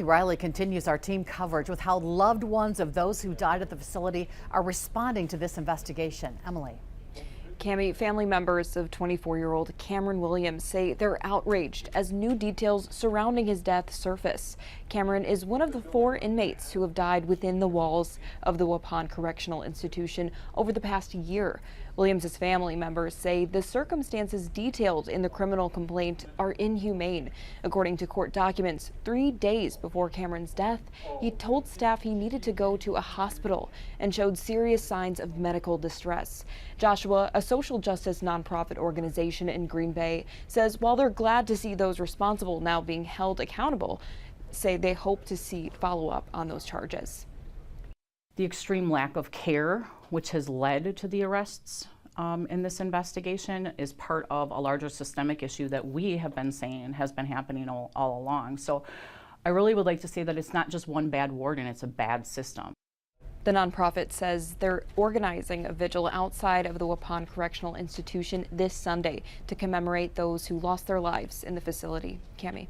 Riley continues our team coverage with how loved ones of those who died at the facility are responding to this investigation. Emily. Cammie, family members of 24-year-old Cameron Williams say they're outraged as new details surrounding his death surface. Cameron is one of the 4 inmates who have died within the walls of the Waupun Correctional Institution over the past year. Williams' family members say the circumstances detailed in the criminal complaint are inhumane. According to court documents, 3 days before Cameron's death, he told staff he needed to go to a hospital and showed serious signs of medical distress. Joshua, a social justice nonprofit organization in Green Bay, says while they're glad to see those responsible now being held accountable, say they hope to see follow-up on those charges. The extreme lack of care, which has led to the arrests in this investigation, is part of a larger systemic issue that we have been saying has been happening all along. So I really would like to say that it's not just one bad warden, it's a bad system. The nonprofit says they're organizing a vigil outside of the Waupun Correctional Institution this Sunday to commemorate those who lost their lives in the facility. Cammie.